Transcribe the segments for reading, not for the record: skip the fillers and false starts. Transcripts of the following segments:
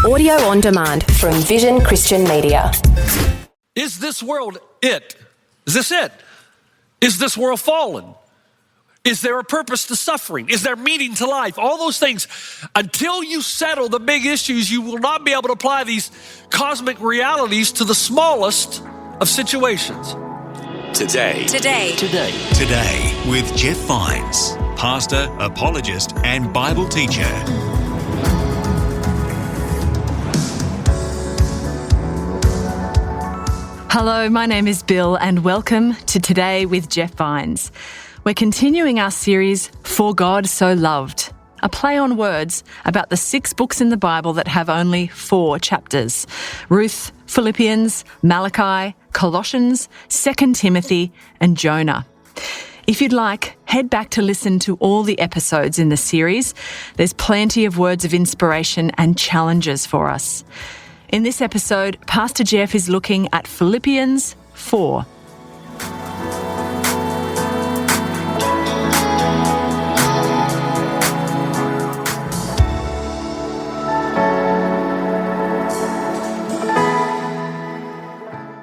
Audio on demand from Vision Christian Media. Is this world it? Is this it? Is this world fallen? Is there a purpose to suffering? Is there meaning to life? All those things. Until you settle the big issues, you will not be able to apply these cosmic realities to the smallest of situations. Today with Jeff Vines, pastor, apologist, and Bible teacher. Hello, my name is Bill and welcome to Today with Jeff Vines. We're continuing our series, For God So Loved, a play on words about the 6 books in the Bible that have only 4 chapters: Ruth, Philippians, Malachi, Colossians, 2 Timothy, and Jonah. If you'd like, head back to listen to all the episodes in the series. There's plenty of words of inspiration and challenges for us. In this episode, Pastor Jeff is looking at Philippians 4.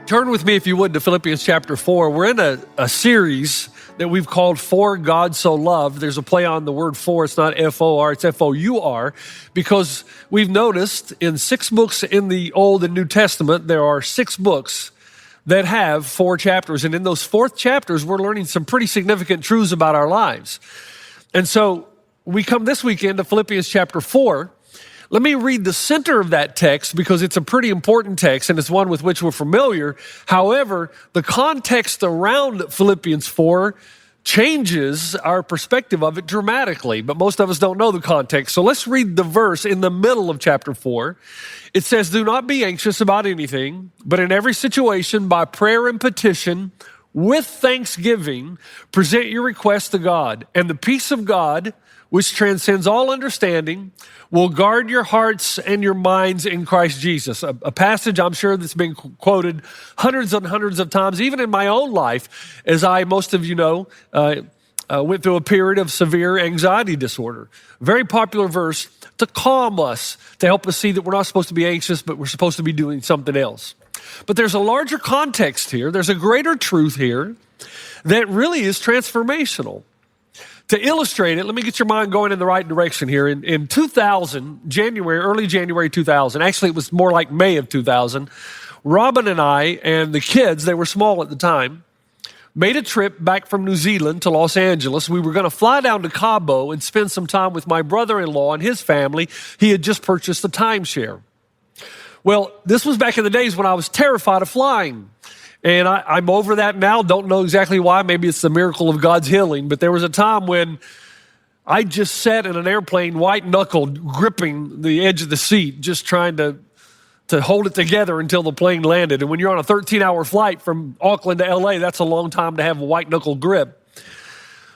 Turn with me, if you would, to Philippians chapter 4. We're in a series that we've called For God So Loved. There's a play on the word for. It's not F-O-R, it's F-O-U-R, because we've noticed in 6 books in the Old and New Testament, there are 6 books that have 4 chapters. And in those 4th chapters, we're learning some pretty significant truths about our lives. And so we come this weekend to Philippians chapter 4. Let me read the center of that text because it's a pretty important text and it's one with which we're familiar. However, the context around Philippians 4 changes our perspective of it dramatically, but most of us don't know the context. So let's read the verse in the middle of chapter 4. It says, "Do not be anxious about anything, but in every situation, by prayer and petition, with thanksgiving, present your requests to God, and the peace of God, which transcends all understanding, will guard your hearts and your minds in Christ Jesus." A passage I'm sure that's been quoted hundreds and hundreds of times, even in my own life, as most of you know, went through a period of severe anxiety disorder. Very popular verse to calm us, to help us see that we're not supposed to be anxious, but we're supposed to be doing something else. But there's a larger context here. There's a greater truth here that really is transformational. To illustrate it, let me get your mind going in the right direction here. In 2000, early January 2000, actually it was more like May of 2000, Robin and I and the kids, they were small at the time, made a trip back from New Zealand to Los Angeles. We were going to fly down to Cabo and spend some time with my brother-in-law and his family. He had just purchased a timeshare. Well, this was back in the days when I was terrified of flying. And I'm over that now. Don't know exactly why. Maybe it's the miracle of God's healing. But there was a time when I just sat in an airplane, white-knuckled, gripping the edge of the seat, just trying to hold it together until the plane landed. And when you're on a 13-hour flight from Auckland to L.A., that's a long time to have a white-knuckle grip.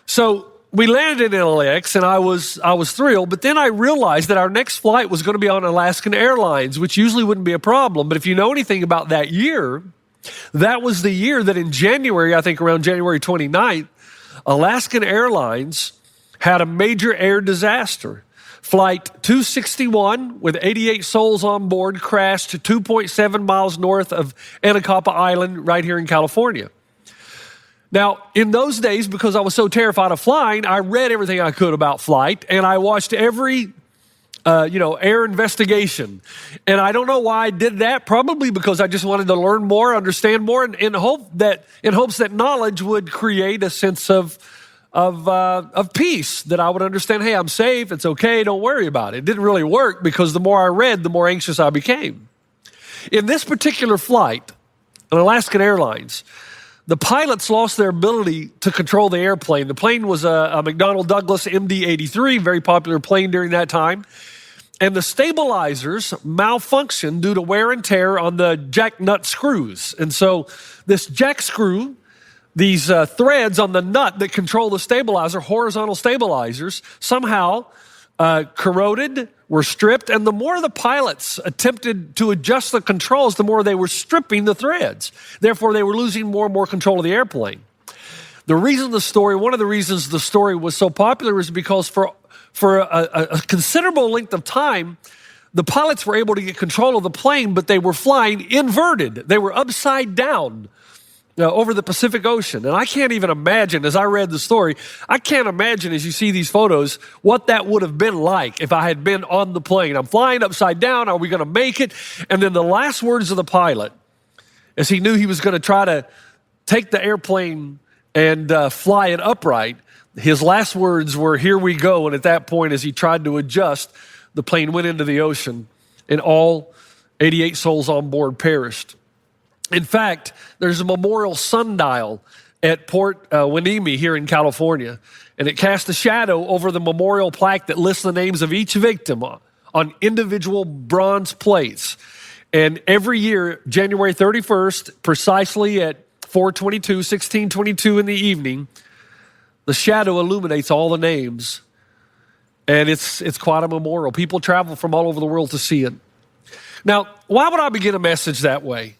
So we landed in LAX, and I was thrilled. But then I realized that our next flight was going to be on Alaskan Airlines, which usually wouldn't be a problem. But if you know anything about that year, that was the year that in January, I think around January 29th, Alaskan Airlines had a major air disaster. Flight 261 with 88 souls on board crashed 2.7 miles north of Anacapa Island right here in California. Now, in those days, because I was so terrified of flying, I read everything I could about flight and I watched every air investigation. And I don't know why I did that. Probably because I just wanted to learn more, understand more, and in hopes that knowledge would create a sense of peace, that I would understand, hey, I'm safe, it's okay, don't worry about it. It didn't really work because the more I read, the more anxious I became. In this particular flight, on Alaskan Airlines, the pilots lost their ability to control the airplane. The plane was a McDonnell Douglas MD-83, very popular plane during that time. And the stabilizers malfunctioned due to wear and tear on the jack nut screws. And so this jack screw, these threads on the nut that control the stabilizer, horizontal stabilizers, somehow corroded, were stripped, and the more the pilots attempted to adjust the controls, the more they were stripping the threads. Therefore, they were losing more and more control of the airplane. One of the reasons the story was so popular is because for a considerable length of time, the pilots were able to get control of the plane, but they were flying inverted. They were upside down over the Pacific Ocean. And I can't even imagine, as I read the story, I can't imagine as you see these photos what that would have been like if I had been on the plane. I'm flying upside down. Are we going to make it? And then the last words of the pilot, as he knew he was going to try to take the airplane and fly it upright, his last words were, "Here we go." And at that point, as he tried to adjust, the plane went into the ocean and all 88 souls on board perished. In fact, there's a memorial sundial at Port Hueneme here in California, and it casts a shadow over the memorial plaque that lists the names of each victim on individual bronze plates. And every year, January 31st, precisely at 16:22 in the evening, the shadow illuminates all the names, and it's quite a memorial. People travel from all over the world to see it. Now, why would I begin a message that way?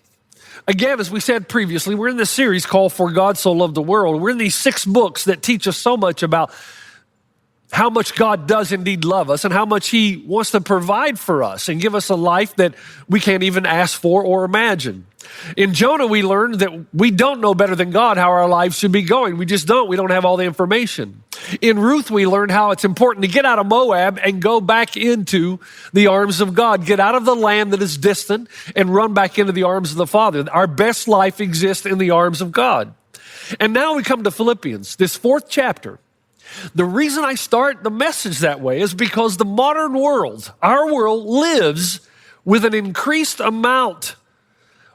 Again, as we said previously, we're in this series called For God So Loved the World. We're in these 6 books that teach us so much about how much God does indeed love us and how much He wants to provide for us and give us a life that we can't even ask for or imagine. In Jonah, we learned that we don't know better than God how our lives should be going. We just don't. We don't have all the information. In Ruth, we learned how it's important to get out of Moab and go back into the arms of God. Get out of the land that is distant and run back into the arms of the Father. Our best life exists in the arms of God. And now we come to Philippians, this 4th chapter. The reason I start the message that way is because the modern world, our world, lives with an increased amount,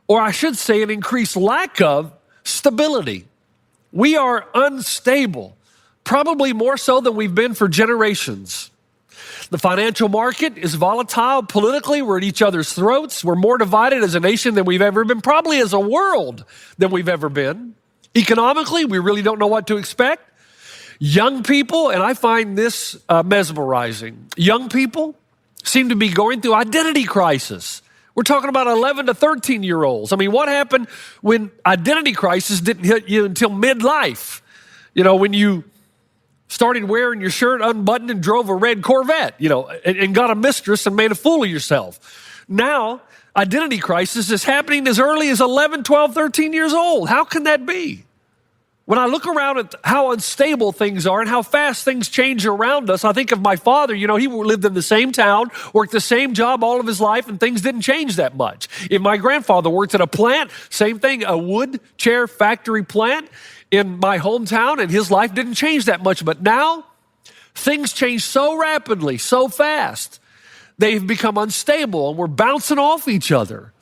or I should say an increased lack of stability. We are unstable, probably more so than we've been for generations. The financial market is volatile. Politically, we're at each other's throats. We're more divided as a nation than we've ever been, probably as a world than we've ever been. Economically, we really don't know what to expect. Young people, and I find this mesmerizing, young people seem to be going through identity crisis. We're talking about 11 to 13-year-olds. I mean, what happened when identity crisis didn't hit you until midlife? You know, when you started wearing your shirt unbuttoned and drove a red Corvette, and got a mistress and made a fool of yourself. Now, identity crisis is happening as early as 11, 12, 13 years old. How can that be? When I look around at how unstable things are and how fast things change around us, I think of my father. He lived in the same town, worked the same job all of his life, and things didn't change that much. If my grandfather worked at a plant, same thing, a wood chair factory plant in my hometown, and his life didn't change that much. But now, things change so rapidly, so fast, they've become unstable, and we're bouncing off each other.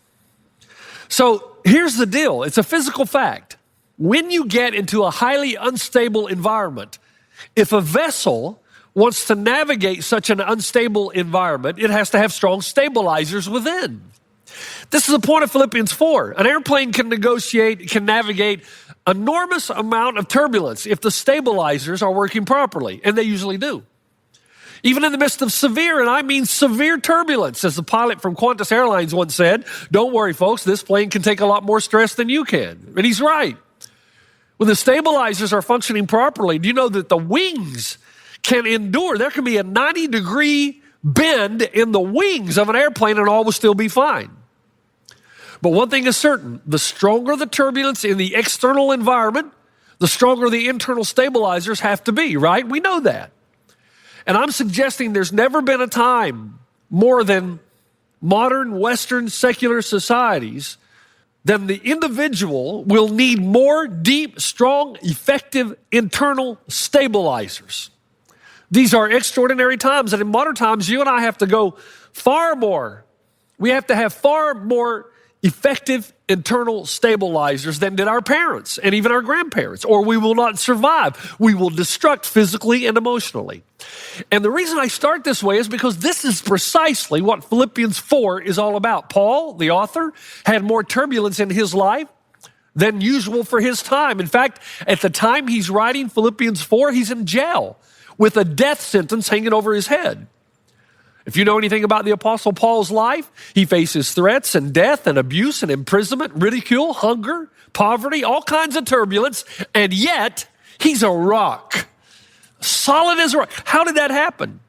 So here's the deal. It's a physical fact. When you get into a highly unstable environment, if a vessel wants to navigate such an unstable environment, it has to have strong stabilizers within. This is the point of Philippians 4. An airplane can navigate enormous amount of turbulence if the stabilizers are working properly, and they usually do. Even in the midst of severe, and I mean severe turbulence, as the pilot from Qantas Airlines once said, "Don't worry, folks, this plane can take a lot more stress than you can." And he's right. When the stabilizers are functioning properly, do you know that the wings can endure? There can be a 90-degree bend in the wings of an airplane and all will still be fine. But one thing is certain, the stronger the turbulence in the external environment, the stronger the internal stabilizers have to be, right? We know that. And I'm suggesting there's never been a time more than modern Western secular societies then the individual will need more deep, strong, effective internal stabilizers. These are extraordinary times, and in modern times, you and I have to go far more. We have to have far more effective internal stabilizers than did our parents and even our grandparents, or we will not survive. We will destruct physically and emotionally. And the reason I start this way is because this is precisely what Philippians 4 is all about. Paul, the author, had more turbulence in his life than usual for his time. In fact, at the time he's writing Philippians 4, he's in jail with a death sentence hanging over his head. If you know anything about the Apostle Paul's life, he faces threats and death and abuse and imprisonment, ridicule, hunger, poverty, all kinds of turbulence, and yet he's a rock, solid as a rock. How did that happen?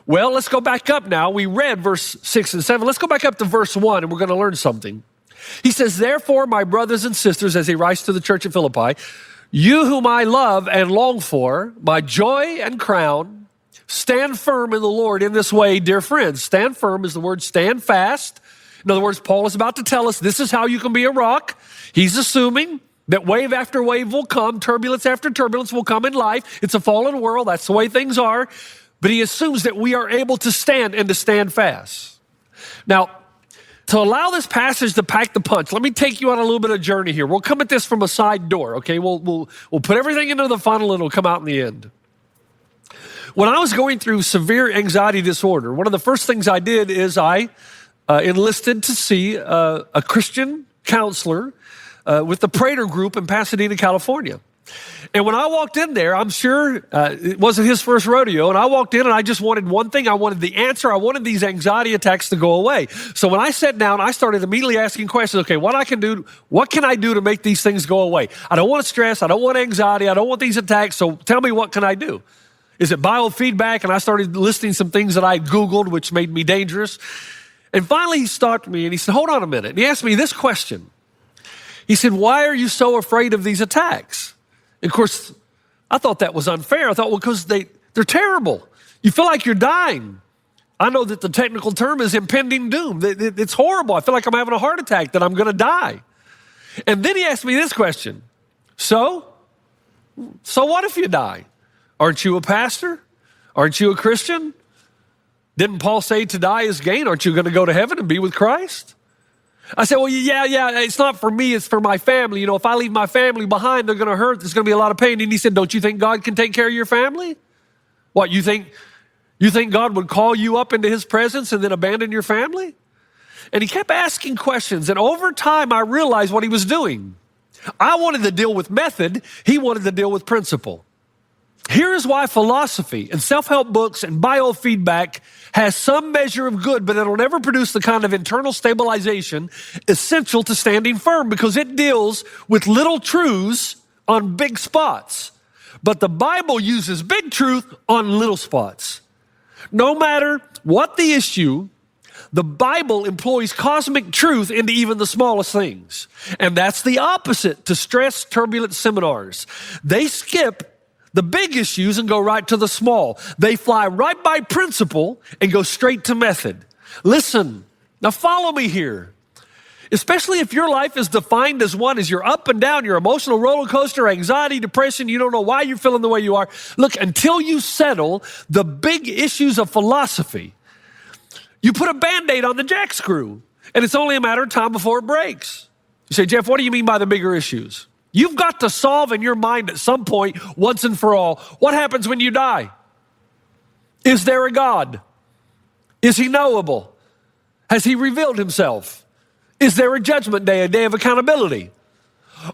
Well, let's go back up now. We read verse 6 and 7. Let's go back up to verse 1, and we're going to learn something. He says, therefore, my brothers and sisters, as he writes to the church at Philippi, you whom I love and long for, my joy and crown, stand firm in the Lord in this way, dear friends. Stand firm is the word stand fast. In other words, Paul is about to tell us this is how you can be a rock. He's assuming that wave after wave will come, turbulence after turbulence will come in life. It's a fallen world. That's the way things are. But he assumes that we are able to stand and to stand fast. Now, to allow this passage to pack the punch, let me take you on a little bit of a journey here. We'll come at this from a side door, okay? We'll put everything into the funnel and it'll come out in the end. When I was going through severe anxiety disorder, one of the first things I did is I enlisted to see a Christian counselor with the Prater Group in Pasadena, California. And when I walked in there, I'm sure it wasn't his first rodeo, and I walked in and I just wanted one thing. I wanted the answer. I wanted these anxiety attacks to go away. So when I sat down, I started immediately asking questions. Okay, what can I do to make these things go away? I don't want stress. I don't want anxiety. I don't want these attacks. So tell me, what can I do? Is it biofeedback? And I started listing some things that I Googled, which made me dangerous. And finally, he stopped me and he said, hold on a minute. And he asked me this question. He said, why are you so afraid of these attacks? And of course, I thought that was unfair. I thought, well, because they're terrible. You feel like you're dying. I know that the technical term is impending doom. It's horrible. I feel like I'm having a heart attack, that I'm going to die. And then he asked me this question. So what if you die? Aren't you a pastor? Aren't you a Christian? Didn't Paul say to die is gain? Aren't you going to go to heaven and be with Christ? I said, well, yeah, it's not for me, it's for my family. You know, if I leave my family behind, they're going to hurt. There's going to be a lot of pain. And he said, don't you think God can take care of your family? What, you think God would call you up into his presence and then abandon your family? And he kept asking questions. And over time, I realized what he was doing. I wanted to deal with method. He wanted to deal with principle. Here is why philosophy and self-help books and biofeedback has some measure of good, but it'll never produce the kind of internal stabilization essential to standing firm, because it deals with little truths on big spots. But the Bible uses big truth on little spots. No matter what the issue, the Bible employs cosmic truth into even the smallest things. And that's the opposite to stress turbulent seminars. They skip the big issues and go right to the small. They fly right by principle and go straight to method. Listen, now follow me here. Especially if your life is defined as one as you're up and down, your emotional roller coaster, anxiety, depression, you don't know why you're feeling the way you are. Look, until you settle the big issues of philosophy, you put a Band-Aid on the jack screw, and it's only a matter of time before it breaks. You say, Jeff, what do you mean by the bigger issues? You've got to solve in your mind at some point, once and for all, what happens when you die? Is there a God? Is he knowable? Has he revealed himself? Is there a judgment day, a day of accountability?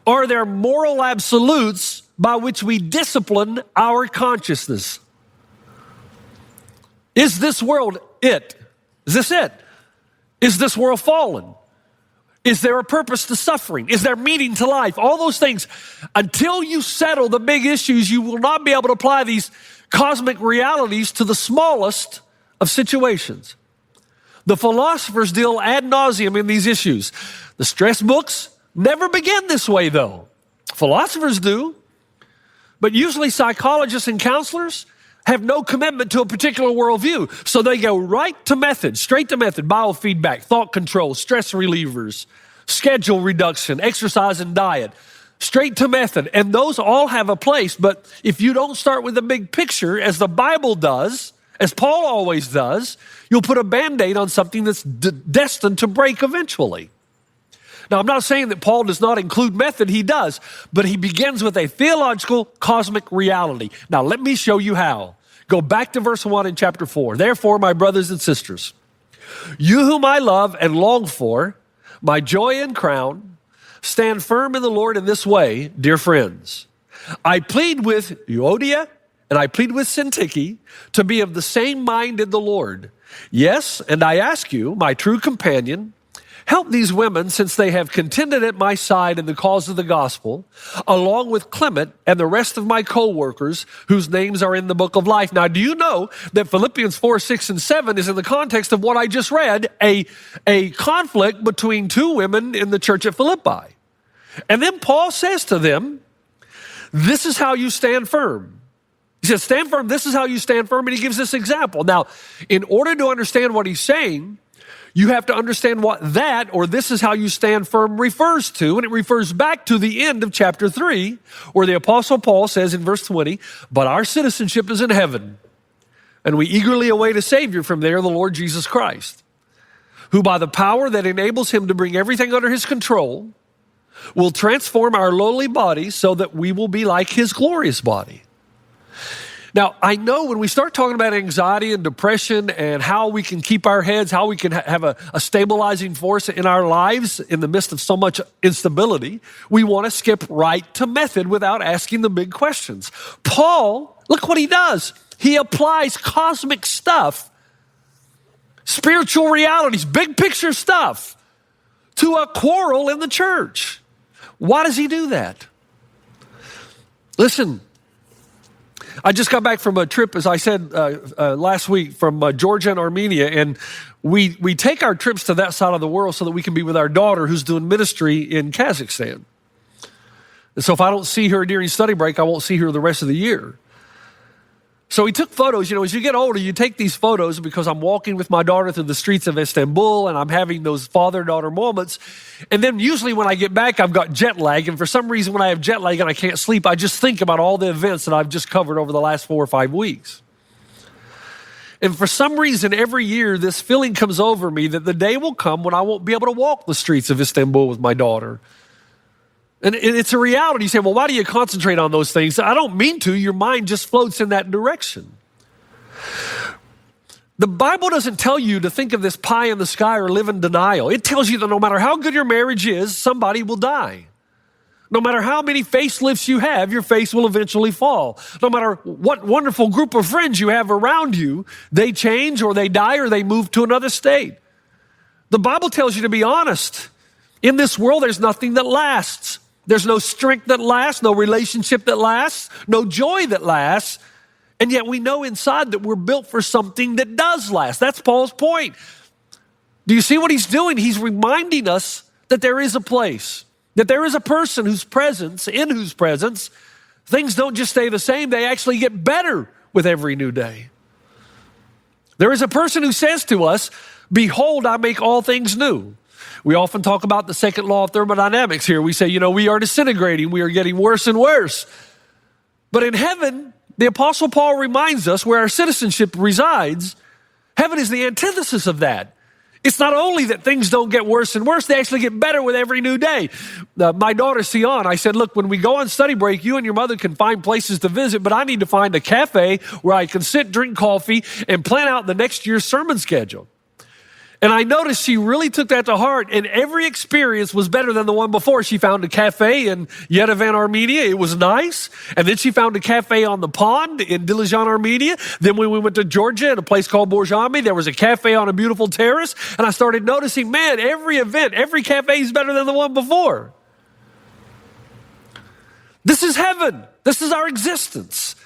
Are there moral absolutes by which we discipline our consciousness? Is this world it? Is this it? Is this world fallen? Is there a purpose to suffering? Is there meaning to life? All those things. Until you settle the big issues, you will not be able to apply these cosmic realities to the smallest of situations. The philosophers deal ad nauseum in these issues. The stress books never begin this way, though. Philosophers do. But usually psychologists and counselors have no commitment to a particular worldview. So they go right to method, straight to method, biofeedback, thought control, stress relievers, schedule reduction, exercise and diet, straight to method. And those all have a place. But if you don't start with the big picture, as the Bible does, as Paul always does, you'll put a Band-Aid on something that's destined to break eventually. Now, I'm not saying that Paul does not include method. He does. But he begins with a theological cosmic reality. Now, let me show you how. Go back to verse 1 in chapter 4. Therefore, my brothers and sisters, you whom I love and long for, my joy and crown, stand firm in the Lord in this way, dear friends. I plead with Euodia and I plead with Syntyche to be of the same mind in the Lord. Yes, and I ask you, my true companion, Help these women, since they have contended at my side in the cause of the gospel, along with Clement and the rest of my co-workers whose names are in the book of life. Now, do you know that Philippians 4, 6, and 7 is in the context of what I just read, a conflict between two women in the church at Philippi. And then Paul says to them, this is how you stand firm. He says, stand firm, this is how you stand firm, and he gives this example. Now, in order to understand what he's saying, you have to understand what that, or this is how you stand firm, refers to. And it refers back to the end of chapter 3, where the Apostle Paul says in verse 20, but our citizenship is in heaven, and we eagerly await a Savior from there, the Lord Jesus Christ, who by the power that enables him to bring everything under his control, will transform our lowly bodies so that we will be like his glorious body. Now, I know when we start talking about anxiety and depression and how we can keep our heads, how we can have a stabilizing force in our lives in the midst of so much instability, we want to skip right to method without asking the big questions. Paul, look what he does. He applies cosmic stuff, spiritual realities, big picture stuff to a quarrel in the church. Why does he do that? Listen, I just got back from a trip, as I said last week, from Georgia and Armenia, and we take our trips to that side of the world so that we can be with our daughter who's doing ministry in Kazakhstan. And so if I don't see her during study break, I won't see her the rest of the year. So we took photos. You know, as you get older, you take these photos because I'm walking with my daughter through the streets of Istanbul and I'm having those father-daughter moments. And then usually when I get back, I've got jet lag. And for some reason, when I have jet lag and I can't sleep, I just think about all the events that I've just covered over the last 4 or 5 weeks. And for some reason, every year, this feeling comes over me that the day will come when I won't be able to walk the streets of Istanbul with my daughter. And it's a reality. You say, well, why do you concentrate on those things? I don't mean to. Your mind just floats in that direction. The Bible doesn't tell you to think of this pie in the sky or live in denial. It tells you that no matter how good your marriage is, somebody will die. No matter how many facelifts you have, your face will eventually fall. No matter what wonderful group of friends you have around you, they change or they die or they move to another state. The Bible tells you to be honest. In this world, there's nothing that lasts. There's no strength that lasts, no relationship that lasts, no joy that lasts. And yet we know inside that we're built for something that does last. That's Paul's point. Do you see what he's doing? He's reminding us that there is a place, that there is a person in whose presence, things don't just stay the same, they actually get better with every new day. There is a person who says to us, behold, I make all things new. We often talk about the second law of thermodynamics here. We say, you know, we are disintegrating. We are getting worse and worse. But in heaven, the Apostle Paul reminds us where our citizenship resides, heaven is the antithesis of that. It's not only that things don't get worse and worse, they actually get better with every new day. My daughter, Sion, I said, look, when we go on study break, you and your mother can find places to visit, but I need to find a cafe where I can sit, drink coffee, and plan out the next year's sermon schedule. And I noticed she really took that to heart, and every experience was better than the one before. She found a cafe in Yerevan, Armenia. It was nice. And then she found a cafe on the pond in Dilijan, Armenia. Then when we went to Georgia at a place called Borjami, there was a cafe on a beautiful terrace. And I started noticing, man, every event, every cafe is better than the one before. This is heaven. This is our existence.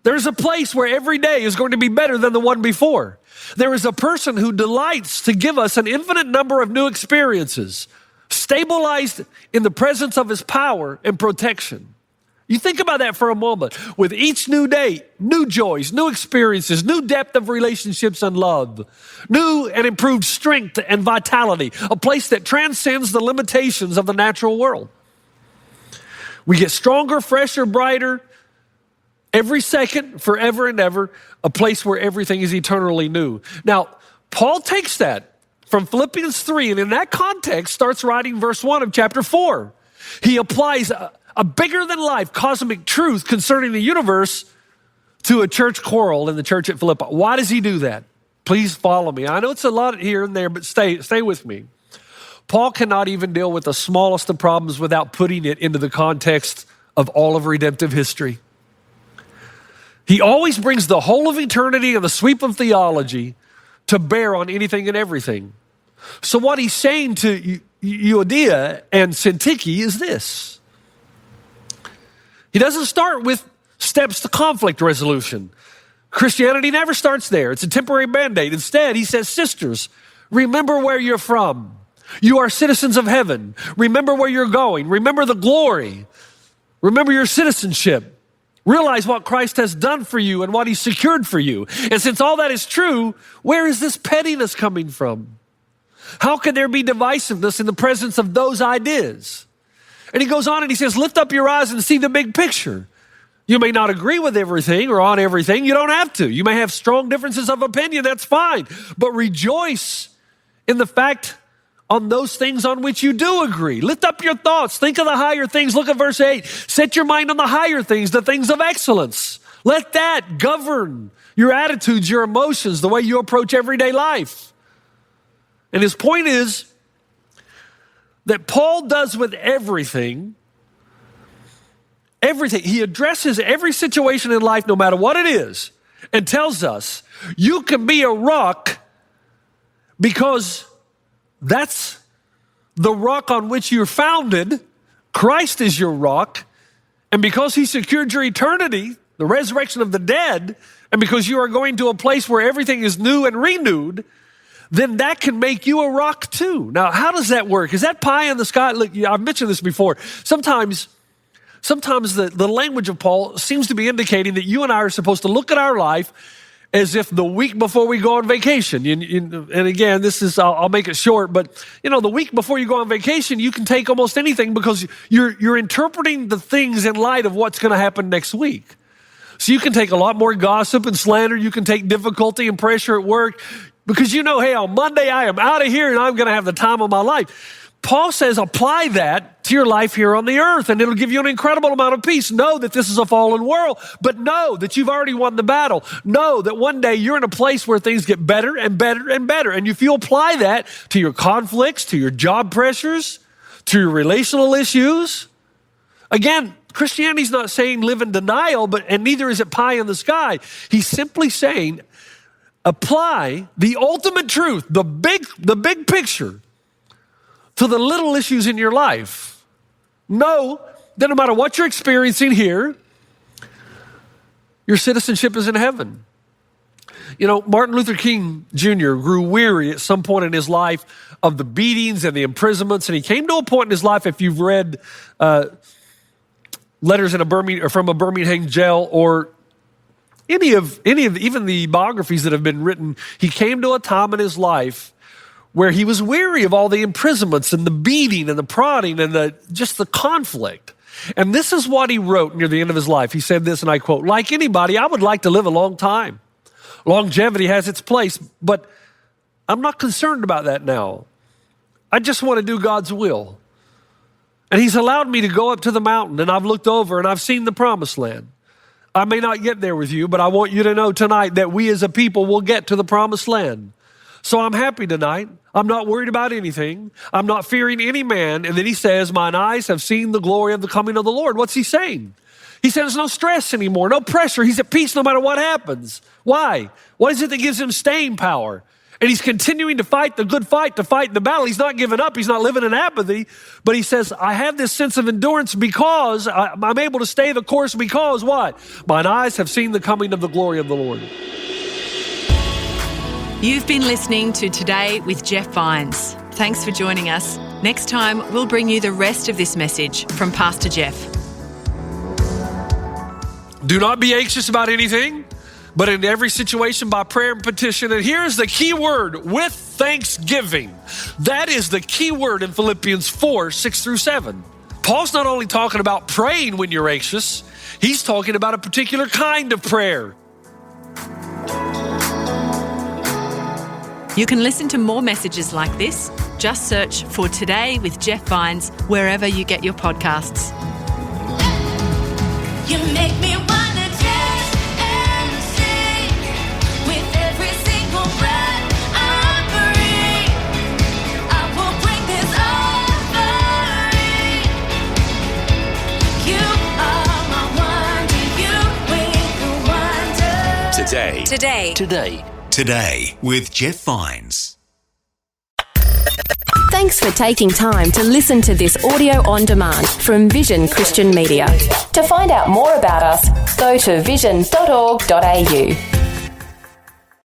There's a place where every day is going to be better than the one before. There is a person who delights to give us an infinite number of new experiences, stabilized in the presence of his power and protection. You think about that for a moment. With each new day, new joys, new experiences, new depth of relationships and love, new and improved strength and vitality, a place that transcends the limitations of the natural world. We get stronger, fresher, brighter, every second, forever and ever, a place where everything is eternally new. Now, Paul takes that from Philippians 3, and in that context starts writing verse 1 of chapter 4. He applies a bigger-than-life cosmic truth concerning the universe to a church quarrel in the church at Philippi. Why does he do that? Please follow me. I know it's a lot here and there, but stay with me. Paul cannot even deal with the smallest of problems without putting it into the context of all of redemptive history. He always brings the whole of eternity and the sweep of theology to bear on anything and everything. So what he's saying to Euodia and Syntyche is this. He doesn't start with steps to conflict resolution. Christianity never starts there. It's a temporary band-aid. Instead, he says, sisters, remember where you're from. You are citizens of heaven. Remember where you're going. Remember the glory. Remember your citizenship. Realize what Christ has done for you and what he's secured for you. And since all that is true, where is this pettiness coming from? How can there be divisiveness in the presence of those ideas? And he goes on and he says, lift up your eyes and see the big picture. You may not agree with everything or on everything. You don't have to. You may have strong differences of opinion. That's fine. But rejoice in the fact on those things on which you do agree. Lift up your thoughts. Think of the higher things. Look at verse 8. Set your mind on the higher things, the things of excellence. Let that govern your attitudes, your emotions, the way you approach everyday life. And his point is that Paul does with everything. He addresses every situation in life, no matter what it is, and tells us you can be a rock because that's the rock on which you're founded. Christ is your rock. And because he secured your eternity, the resurrection of the dead, and because you are going to a place where everything is new and renewed, then that can make you a rock too. Now, how does that work? Is that pie in the sky? Look, I've mentioned this before. Sometimes the language of Paul seems to be indicating that you and I are supposed to look at our life as if the week before we go on vacation. And again, I'll make it short, but the week before you go on vacation, you can take almost anything because you're interpreting the things in light of what's going to happen next week. So you can take a lot more gossip and slander. You can take difficulty and pressure at work because hey, on Monday I am out of here and I'm going to have the time of my life. Paul says, apply that to your life here on the earth, and it'll give you an incredible amount of peace. Know that this is a fallen world, but know that you've already won the battle. Know that one day you're in a place where things get better and better and better. And if you apply that to your conflicts, to your job pressures, to your relational issues, again, Christianity's not saying live in denial, and neither is it pie in the sky. He's simply saying, apply the ultimate truth, the big picture, to the little issues in your life. Know that no matter what you're experiencing here, your citizenship is in heaven. Martin Luther King Jr. grew weary at some point in his life of the beatings and the imprisonments, and he came to a point in his life, if you've read letters from a Birmingham jail or any of even the biographies that have been written, he came to a time in his life where he was weary of all the imprisonments and the beating and the prodding and just the conflict. And this is what he wrote near the end of his life. He said this, and I quote, like anybody, I would like to live a long time. Longevity has its place, but I'm not concerned about that now. I just want to do God's will. And he's allowed me to go up to the mountain, and I've looked over and I've seen the promised land. I may not get there with you, but I want you to know tonight that we as a people will get to the promised land. So I'm happy tonight. I'm not worried about anything. I'm not fearing any man. And then he says, mine eyes have seen the glory of the coming of the Lord. What's he saying? He says there's no stress anymore, no pressure. He's at peace no matter what happens. Why? What is it that gives him staying power? And he's continuing to fight the good fight, to fight the battle. He's not giving up. He's not living in apathy. But he says, I have this sense of endurance because I'm able to stay the course because what? Mine eyes have seen the coming of the glory of the Lord. You've been listening to Today with Jeff Vines. Thanks for joining us. Next time, we'll bring you the rest of this message from Pastor Jeff. Do not be anxious about anything, but in every situation by prayer and petition. And here's the key word, with thanksgiving. That is the key word in Philippians 4, 6 through 7. Paul's not only talking about praying when you're anxious, he's talking about a particular kind of prayer. You can listen to more messages like this. Just search for Today with Jeff Vines wherever you get your podcasts. You make me wanna dance and sing with every single breath I breathe. I will bring this offering. You are my wonder. You make the wonder. Today with Jeff Vines. Thanks for taking time to listen to this audio on demand from Vision Christian Media. To find out more about us, go to vision.org.au.